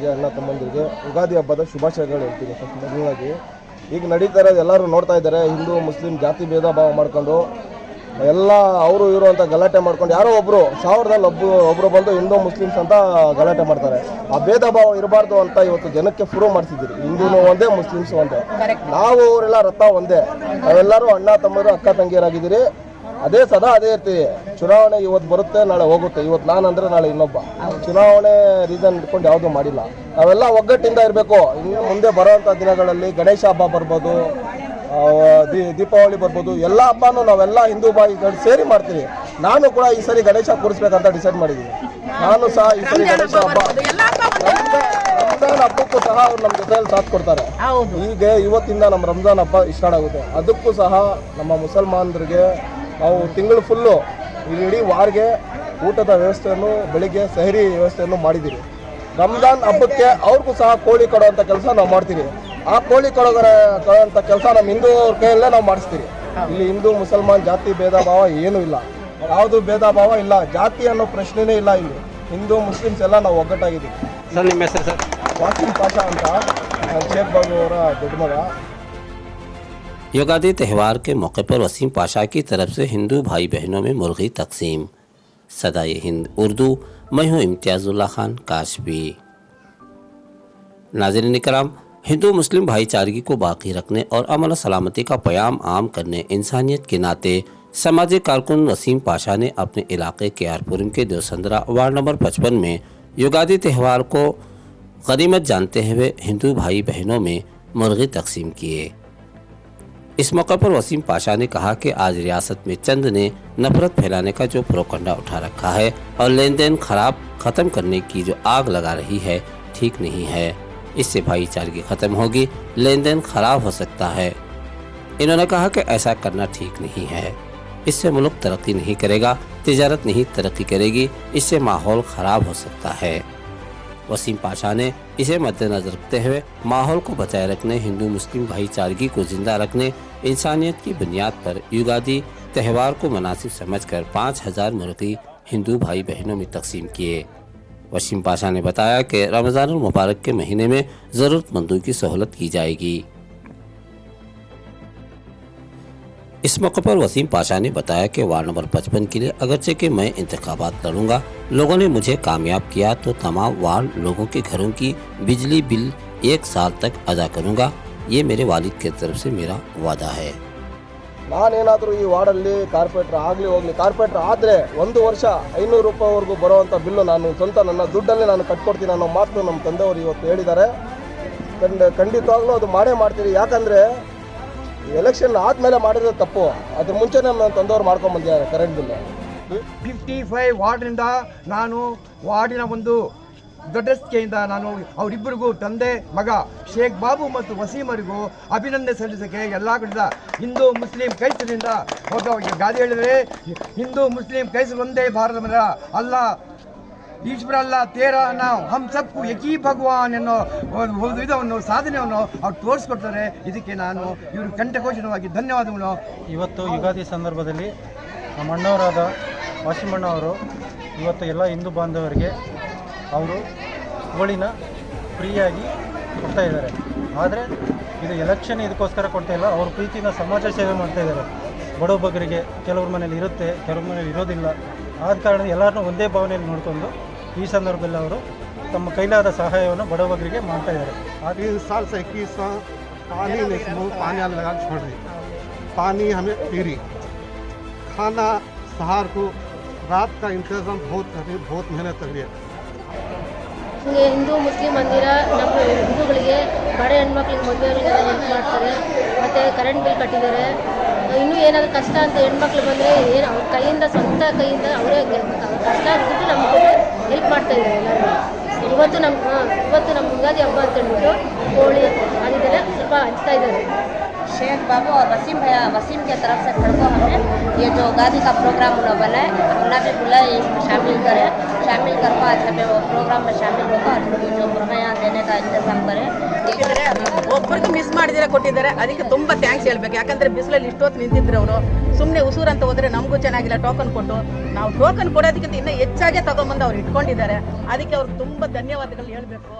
ಬಾಂಧವರಿಗೆ, ಅಣ್ಣ ತಮ್ಮಂದಿರಿಗೆ ಯುಗಾದಿ ಹಬ್ಬದ ಶುಭಾಶಯಗಳು ಹೇಳ್ತೀನಿ. ಫಸ್ಟ್ ಮೊದಲನಾಗಿ ಈಗ ನಡೀತಾ ಇರೋದು ಎಲ್ಲರೂ ನೋಡ್ತಾ ಇದ್ದಾರೆ, ಹಿಂದೂ ಮುಸ್ಲಿಂ ಜಾತಿ ಭೇದ ಭಾವ ಮಾಡ್ಕೊಂಡು ಎಲ್ಲ ಅವರು ಇವರು ಅಂತ ಗಲಾಟೆ ಮಾಡ್ಕೊಂಡು ಯಾರೋ ಒಬ್ಬರು 1000ರಲ್ಲಿ ಒಬ್ಬರು ಬಂದು ಹಿಂದೂ ಮುಸ್ಲಿಮ್ಸ್ ಅಂತ ಗಲಾಟೆ ಮಾಡ್ತಾರೆ. ಆ ಭೇದ ಭಾವ ಇರಬಾರ್ದು ಅಂತ ಇವತ್ತು ಜನಕ್ಕೆ ಪ್ರೂವ್ ಮಾಡ್ತಿದ್ದೀರಿ. ಹಿಂದೂನು ಒಂದೇ, ಮುಸ್ಲಿಮ್ಸು ಒಂದೇ, ನಾವು ಅವರೆಲ್ಲ ರಥ ಒಂದೇ, ನಾವೆಲ್ಲರೂ ಅಣ್ಣ ತಮ್ಮರು ಅಕ್ಕ ತಂಗಿಯರಾಗಿದ್ದೀರಿ. ಅದೇ ಸದಾ ಅದೇ ಇರ್ತೀವಿ. ಚುನಾವಣೆ ಇವತ್ತು ಬರುತ್ತೆ, ನಾಳೆ ಹೋಗುತ್ತೆ. ಇವತ್ತು ನಾನು ಅಂದರೆ ನಾಳೆ ಇನ್ನೊಬ್ಬ. ಚುನಾವಣೆ ರೀಸನ್ ಇಟ್ಕೊಂಡು ಯಾವುದೂ ಮಾಡಿಲ್ಲ. ನಾವೆಲ್ಲ ಒಗ್ಗಟ್ಟಿಂದ ಇರಬೇಕು. ಇನ್ನು ಮುಂದೆ ಬರೋವಂಥ ದಿನಗಳಲ್ಲಿ ಗಣೇಶ ಹಬ್ಬ ಬರ್ಬೋದು, ದೀಪಾವಳಿ ಬರ್ಬೋದು, ಎಲ್ಲ ಹಬ್ಬನೂ ನಾವೆಲ್ಲ ಹಿಂದೂ ಬಾಯಿಗಳು ಸೇರಿ ಮಾಡ್ತೀವಿ. ನಾನು ಕೂಡ ಈ ಸರಿ ಗಣೇಶ ಕೂರಿಸ್ಬೇಕಂತ ಡಿಸೈಡ್ ಮಾಡಿದ್ದೀನಿ. ನಾನು ಸಹ ಈ ಸರಿ ಗಣೇಶ ಹಬ್ಬ, ರಂಜಾನ್ ಹಬ್ಬಕ್ಕೂ ಸಹ ಅವ್ರು ನಮ್ಮ ಜೊತೆಯಲ್ಲಿ ಸಾಥ್ ಕೊಡ್ತಾರೆ. ಈಗ ಇವತ್ತಿಂದ ನಮ್ಮ ರಂಜಾನ್ ಹಬ್ಬ ಸ್ಟಾರ್ಟ್ ಆಗುತ್ತೆ. ಅದಕ್ಕೂ ಸಹ ನಮ್ಮ ಮುಸಲ್ಮಾನರಿಗೆ ನಾವು ತಿಂಗಳು ಫುಲ್ಲು ಇಡೀ ವಾರಿಗೆ ಊಟದ ವ್ಯವಸ್ಥೆಯನ್ನು, ಬೆಳಿಗ್ಗೆ ಸಹರಿ ವ್ಯವಸ್ಥೆಯನ್ನು ಮಾಡಿದ್ದೀವಿ. ರಂಜಾನ್ ಹಬ್ಬಕ್ಕೆ ಅವ್ರಿಗೂ ಸಹ ಕೋಳಿ ಕೊಡುವಂಥ ಕೆಲಸ ನಾವು ಮಾಡ್ತೀವಿ. ಆ ಕೋಳಿ ಕೊಡೋಂಥ ಕೆಲಸ ನಮ್ಮ ಹಿಂದೂ ಅವ್ರ ಕೈಯಲ್ಲೇ ನಾವು ಮಾಡಿಸ್ತೀವಿ. ಇಲ್ಲಿ ಹಿಂದೂ ಮುಸಲ್ಮಾನ್ ಜಾತಿ ಭೇದ ಭಾವ ಏನೂ ಇಲ್ಲ, ಯಾವುದು ಭೇದ ಭಾವ ಇಲ್ಲ, ಜಾತಿ ಅನ್ನೋ ಪ್ರಶ್ನೆನೇ ಇಲ್ಲ. ಇಲ್ಲಿ ಹಿಂದೂ ಮುಸ್ಲಿಮ್ಸ್ ಎಲ್ಲ ನಾವು ಒಗ್ಗಟ್ಟಾಗಿದ್ದೀವಿ. ಸರ್, ನಿಮ್ಮ ಹೆಸರು ಸರ್? ವಾಸಿಂ ಪಾಷಾ ಅಂತ, ಶೇಖ್ ಬಾಬು ಅವರ ದೊಡ್ಡ ಮಗ. युगादी त्यौहार के मौके पर वसीम पाशा की तरफ से हिंदू भाई बहनों में मुर्गी तकसीम। सदाए हिंद उर्दू, मैं हूँ इम्तियाज़ुल्लाह खान काशवी। नाज़रीन इकराम, हिंदू मुस्लिम भाईचारगी को बाकी रखने और अमन और सलामती का प्याम आम करने इंसानियत के नाते समाजी कारकुन वसीम पाशा ने अपने इलाके केआरपुरम के देवसंद्रा वार्ड नंबर 55 में युगादी त्यौहार को गनीमत जानते हुए हिंदू भाई बहनों में मुर्गी तकसीम किए। इस मौके पर वसीम पाशा ने कहा कि आज रियासत में चंद ने नफरत फैलाने का जो प्रोपगंडा उठा रखा है और लेन देन खराब ख़त्म करने की जो आग लगा रही है, ठीक नहीं है। इससे भाईचारगी ख़त्म होगी, लेन देन खराब हो सकता है। इन्होंने कहा कि ऐसा करना ठीक नहीं है। इससे मुल्क तरक्की नहीं करेगा, तिजारत नहीं तरक्की करेगी, इससे माहौल ख़राब हो सकता है। वसीम पाशा ने इसे मद्देनजर रखते हुए माहौल को बचाए रखने, हिंदू मुस्लिम भाईचारगी को जिंदा रखने, इंसानियत की बुनियाद पर युगादी त्यौहार को मुनासिब समझकर 5000 मुर्गी हिंदू भाई बहनों में तकसीम किए। वसीम पाशा ने बताया कि रमज़ानुल मुबारक के महीने में ज़रूरतमंदों की सहूलत की जाएगी। इस मौके पर वसीम पाशा ने बताया कि वार्ड नंबर 55 के लिए अगरचे कि मैं इंतखाबात लड़ूंगा, लोगों ने मुझे कामयाब किया तो तमाम वार्ड लोगों के घरों की बिजली बिल 1 साल तक अदा करूंगा। ये मेरे वालिद की तरफ से मेरा वादा है। ನಾನೇನಾದರೂ ಈ ವಾರ್ಡಲ್ಲಿ ಕಾರ್ಪೊರೇಟರ್ ಆಗಲಿ ಹೋಗಲಿ, ಕಾರ್ಪೊರೇಟರ್ ಆದರೆ 1 ವರ್ಷ 500 ರೂಪಾಯಿವರೆಗೂ ಬರುವಂಥ ಬಿಲ್ಲು ನಾನು ಸ್ವಂತ ನನ್ನ ದುಡ್ಡಲ್ಲಿ ನಾನು ಕಟ್ಕೊಡ್ತೀನಿ ಅನ್ನೋ ಮಾತು ನಮ್ಮ ತಂದೆಯವರು ಇವತ್ತು ಹೇಳಿದ್ದಾರೆ. ಖಂಡಿತವಾಗ್ಲೂ ಅದು ಮಾಡೇ ಮಾಡ್ತೀರಿ. ಯಾಕಂದರೆ ಎಲೆಕ್ಷನ್ ಆದಮೇಲೆ ಮಾಡಿದ್ರೆ ತಪ್ಪು, ಅದ್ರ ಮುಂಚೆನೇ ನಮ್ಮ ತಂದೆಯವರು ಮಾಡ್ಕೊಂಡು ಬಂದಿದ್ದಾರೆ ಕರೆಂಟ್ ಬಿಲ್. 55 ವಾರ್ಡ್ನಿಂದ ನಾನು ವಾರ್ಡಿನ ಒಂದು ದೊಡ್ಡಸ್ಕೆಯಿಂದ ನಾನು ಅವರಿಬ್ಬರಿಗೂ ತಂದೆ ಮಗ ಶೇಖ್ ಬಾಬು ಮತ್ತು ವಸೀಮರಿಗೂ ಅಭಿನಂದನೆ ಸಲ್ಲಿಸೋಕ್ಕೆ ಎಲ್ಲ ಕಡೆದ ಹಿಂದೂ ಮುಸ್ಲಿಂ ಕೈಸರಿಂದ ಗಾದಿ ಹೇಳಿದರೆ ಹಿಂದೂ ಮುಸ್ಲಿಂ ಕೈಸರು ಒಂದೇ ಭಾರತ ಮರ ಅಲ್ಲ, ಈಶ್ವರ ಅಲ್ಲ, ತೇರ ನಾವು ಹಮ್ ಸಬ್ಕು ಏಕೀ ಭಗವಾನ್ ಅನ್ನೋ ಒಂದು ಇದನ್ನು ಸಾಧನೆಯನ್ನು ಅವ್ರು ತೋರಿಸ್ಕೊಡ್ತಾರೆ. ಇದಕ್ಕೆ ನಾನು ಇವರು ಕಂಠಘೋಷಣವಾಗಿ ಧನ್ಯವಾದಗಳು. ಇವತ್ತು ಯುಗಾದಿ ಸಂದರ್ಭದಲ್ಲಿ ನಮ್ಮ ಅಣ್ಣವರಾದ ವಾಸಿಮಣ್ಣ ಅವರು ಇವತ್ತು ಎಲ್ಲ ಹಿಂದೂ ಬಾಂಧವರಿಗೆ ಅವರು ಕೋಳಿನ ಫ್ರೀಯಾಗಿ ಕೊಡ್ತಾ ಇದ್ದಾರೆ. ಆದರೆ ಇದು ಎಲೆಕ್ಷನ್ ಇದಕ್ಕೋಸ್ಕರ ಕೊಡ್ತಾ ಇಲ್ಲ, ಅವ್ರ ಪ್ರೀತಿಯಿಂದ ಸಮಾಜ ಸೇವೆ ಮಾಡ್ತಾ ಇದ್ದಾರೆ. ಬಡಬಗ್ಗರಿಗೆ ಕೆಲವ್ರ ಮನೇಲಿ ಇರುತ್ತೆ, ಕೆಲವ್ರ ಮನೇಲಿ ಇರೋದಿಲ್ಲ. ಆದ ಕಾರಣ ಎಲ್ಲರನ್ನೂ ಒಂದೇ ಭಾವನೆಯಲ್ಲಿ ನೋಡಿಕೊಂಡು ಈ ಸಂದರ್ಭದಲ್ಲಿ ಅವರು ತಮ್ಮ ಕೈಲಾದ ಸಹಾಯವನ್ನು ಬಡಬಗ್ಗರಿಗೆ ಮಾಡ್ತಾ ಇದ್ದಾರೆ. 3 साल से 21 पानी नहीं, पानी लगा छोड़ रही, पानी हमें फ्री, खाना सहार को रात का इंतजाम बहुत कर रही, बहुत मेहनत कर रही है. ಹಿಂದೂ ಮುಸ್ಲಿಂ ಮಂದಿರ ನಮ್ಮ ಹಿಂದೂಗಳಿಗೆ ಬಡ ಹೆಣ್ಮಕ್ಳಿಗೆ ಮದುವೆಗಳಿಗೆ ಹೆಲ್ಪ್ ಮಾಡ್ತಾರೆ, ಮತ್ತು ಕರೆಂಟ್ ಬಿಲ್ ಕಟ್ಟಿದ್ದಾರೆ. ಇನ್ನೂ ಏನಾದರೂ ಕಷ್ಟ ಅಂತ ಹೆಣ್ಮಕ್ಳು ಬಂದರೆ ಏನು ಅವ್ರ ಕೈಯಿಂದ ಸ್ವಂತ ಕೈಯಿಂದ ಅವರೇ ಕಷ್ಟ ಆಗಿಬಿಟ್ಟು ನಮಗೆ ಹೆಲ್ಪ್ ಮಾಡ್ತಾಯಿದ್ದಾರೆ ಎಲ್ಲರೂ. ಇವತ್ತು ನಮ್ಮ ಯುಗಾದಿ ಹಬ್ಬ ಅಂತ ಹೇಳ್ಬಿಟ್ಟು ಕೋಳಿ ಅದೆಲ್ಲ ಸ್ವಲ್ಪ ಹಂಚ್ತಾ ಇದ್ದಾರೆ. शेख बाबू और वसीम के तरफ से खड़को हमें ये जो उगादी का प्रोग्राम उन्होंने बनाए, हमने भी बुलाए इसमें शामिल कर को आज हमें वो प्रोग्राम में शामिल होकर जो मुर्गियाँ देने का इंतजाम करें. ಒಬ್ಬರಿಗೆ ಮಿಸ್ ಮಾಡಿದರೆ ಕೊಟ್ಟಿದ್ದಾರೆ, ಅದಕ್ಕೆ ತುಂಬ ಥ್ಯಾಂಕ್ಸ್ ಹೇಳ್ಬೇಕು. ಯಾಕಂದರೆ ಬಿಸಿಲಲ್ಲಿ ಇಷ್ಟೊತ್ತು ನಿಂತಿದ್ರು ಅವರು. ಸುಮ್ಮನೆ ಉಸೂರು ಅಂತ ಹೋದರೆ ನಮಗೂ ಚೆನ್ನಾಗಿಲ್ಲ, ಟೋಕನ್ ಕೊಟ್ಟು ನಾವು ಟೋಕನ್ ಕೊಡೋದಕ್ಕಿಂತ ಇನ್ನೂ ಹೆಚ್ಚಾಗೆ ತಗೊಂಬಂದು ಅವ್ರು ಇಟ್ಕೊಂಡಿದ್ದಾರೆ. ಅದಕ್ಕೆ ಅವ್ರಿಗೆ ತುಂಬ ಧನ್ಯವಾದಗಳು ಹೇಳಬೇಕು.